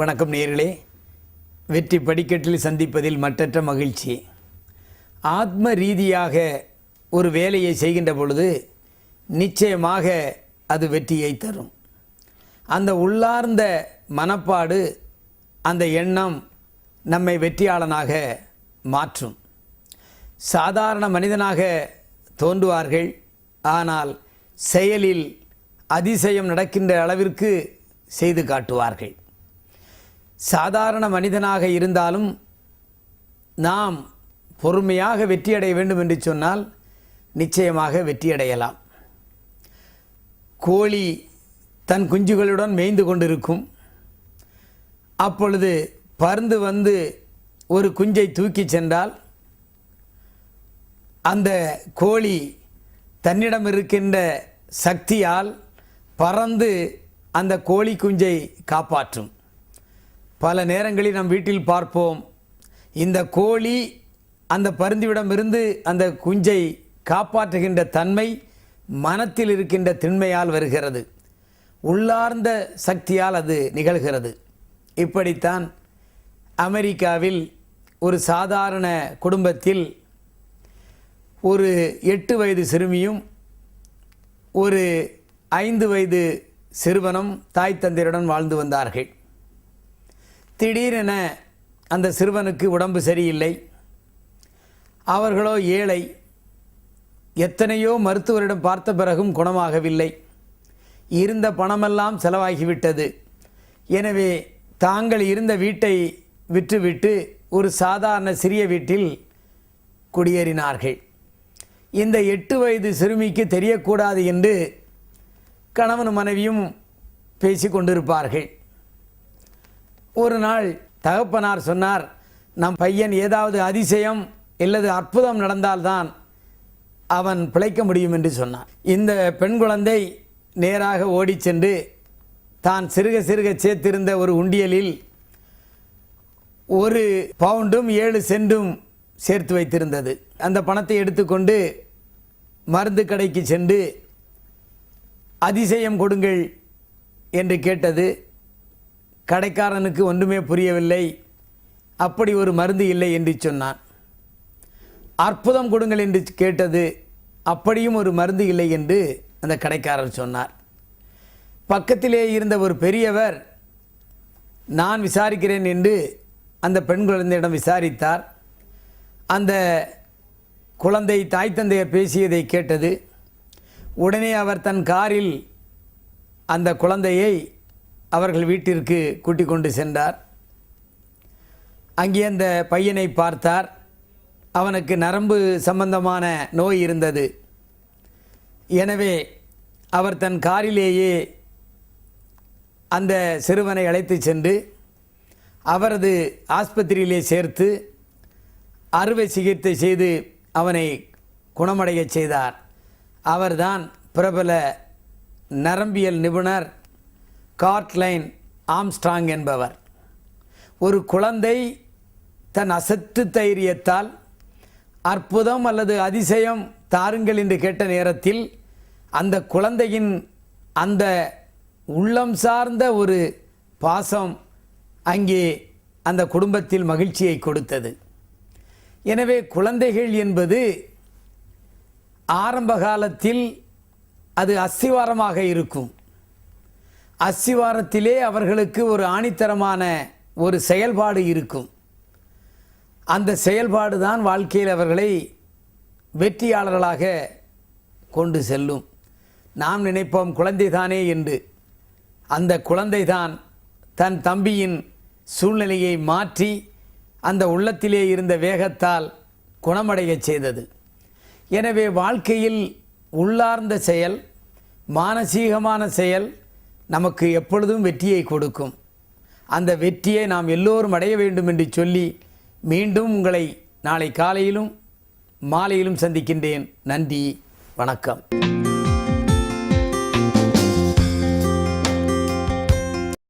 வணக்கம் நேயர்களே. வெற்றி படிக்கட்டில் சந்திப்பதில் மற்றற்ற மகிழ்ச்சி. ஆத்ம ரீதியாக ஒரு வேலையை செய்கின்ற பொழுது நிச்சயமாக அது வெற்றியை தரும். அந்த உள்ளார்ந்த மனப்பாடு, அந்த எண்ணம் நம்மை வெற்றியாளனாக மாற்றும். சாதாரண மனிதனாக தோன்றுவார்கள், ஆனால் செயலில் அதிசயம் நடக்கின்ற அளவிற்கு செய்து காட்டுவார்கள். சாதாரண மனிதனாக இருந்தாலும் நாம் பொறுமையாக வெற்றியடைய வேண்டும் என்று சொன்னால் நிச்சயமாக வெற்றியடையலாம். கோழி தன் குஞ்சுகளுடன் மேய்ந்து கொண்டிருக்கும். அப்பொழுது பருந்து வந்து ஒரு குஞ்சை தூக்கி சென்றால் அந்த கோழி தன்னிடம் இருக்கின்ற சக்தியால் பறந்து அந்த கோழி குஞ்சை காப்பாற்றும். பல நேரங்களில் நம் வீட்டில் பார்ப்போம், இந்த கோழி அந்த பருந்திவிடமிருந்து அந்த குஞ்சை காப்பாற்றுகின்ற தன்மை மனத்தில் இருக்கின்ற திண்மையால் வருகிறது, உள்ளார்ந்த சக்தியால் அது நிகழ்கிறது. இப்படித்தான் அமெரிக்காவில் ஒரு சாதாரண குடும்பத்தில் ஒரு 8 வயது சிறுமியும் ஒரு 5 வயது சிறுவனும் தாய் தந்தையருடன் வாழ்ந்து வந்தார்கள். திடீரென அந்த சிறுவனுக்கு உடம்பு சரியில்லை. அவர்களோ ஏழை. எத்தனையோ மருத்துவரிடம் பார்த்த பிறகும் குணமாகவில்லை. இருந்த பணமெல்லாம் செலவாகிவிட்டது. எனவே தாங்கள் இருந்த வீட்டை விற்றுவிட்டு ஒரு சாதாரண சிறிய வீட்டில் குடியேறினார்கள். இந்த 8 வயது சிறுமிக்கு தெரியக்கூடாது என்று கணவன் மனைவியும் பேசி கொண்டிருப்பார்கள். ஒரு நாள் தகப்பனார் சொன்னார், நம் பையன் ஏதாவது அதிசயம் அல்லது அற்புதம் நடந்தால்தான் அவன் பிழைக்க முடியும் என்று சொன்னார். இந்த பெண் குழந்தை நேராக ஓடி சென்று தான் சிறுக சிறுக சேர்த்திருந்த ஒரு உண்டியலில் 1 பவுண்டும் 7 சென்டும் சேர்த்து வைத்திருந்தது. அந்த பணத்தை எடுத்துக்கொண்டு மருந்து கடைக்கு சென்று அதிசயம் கொடுங்கள் என்று கேட்டது. கடைக்காரனுக்கு ஒன்றுமே புரியவில்லை. அப்படி ஒரு மருந்து இல்லை என்று சொன்னான். அற்புதம் கொடுங்கள் என்று கேட்டது. அப்படியும் ஒரு மருந்து இல்லை என்று அந்த கடைக்காரர் சொன்னார். பக்கத்திலே இருந்த ஒரு பெரியவர், நான் விசாரிக்கிறேன் என்று அந்த பெண் குழந்தையிடம் விசாரித்தார். அந்த குழந்தை தாய் தந்தையர் பேசியதை கேட்டது. உடனே அவர் தன் காரில் அந்த குழந்தையை அவர்கள் வீட்டிற்கு கூட்டிக் கொண்டு சென்றார். அங்கே அந்த பையனை பார்த்தார். அவனுக்கு நரம்பு சம்பந்தமான நோய் இருந்தது. எனவே அவர் தன் காரிலேயே அந்த சிறுவனை அழைத்து சென்று அவரது ஆஸ்பத்திரியிலே சேர்த்து அறுவை சிகிச்சை செய்து அவனை குணமடைய செய்தார். அவர்தான் பிரபல நரம்பியல் நிபுணர் கார்ட்லைன் ஆம்ஸ்ட்ராங் என்பவர். ஒரு குழந்தை தன் அசட்டு தைரியத்தால் அற்புதம் அல்லது அதிசயம் தாருங்கள் என்று கேட்ட நேரத்தில் அந்த குழந்தையின் அந்த உள்ளம் சார்ந்த ஒரு பாசம் அங்கே அந்த குடும்பத்தில் மகிழ்ச்சியை கொடுத்தது. எனவே குழந்தைகள் என்பது ஆரம்ப காலத்தில் அது அஸ்திவாரமாக இருக்கும். அஸ்திவாரத்திலே அவர்களுக்கு ஒரு ஆணித்தரமான ஒரு செயல்பாடு இருக்கும். அந்த செயல்பாடு தான் வாழ்க்கையில் அவர்களை வெற்றியாளர்களாக கொண்டு செல்லும். நாம் நினைப்போம் குழந்தைதானே என்று. அந்த குழந்தைதான் தன் தம்பியின் சூழ்நிலையை மாற்றி அந்த உள்ளத்திலே இருந்த வேகத்தால் குணமடைய செய்தது. எனவே வாழ்க்கையில் உள்ளார்ந்த செயல், மானசீகமான செயல் நமக்கு எப்பொழுதும் வெற்றியை கொடுக்கும். அந்த வெற்றியை நாம் எல்லோரும் அடைய வேண்டும் என்று சொல்லி மீண்டும் உங்களை நாளை காலையிலும் மாலையிலும் சந்திக்கின்றேன். நன்றி, வணக்கம்.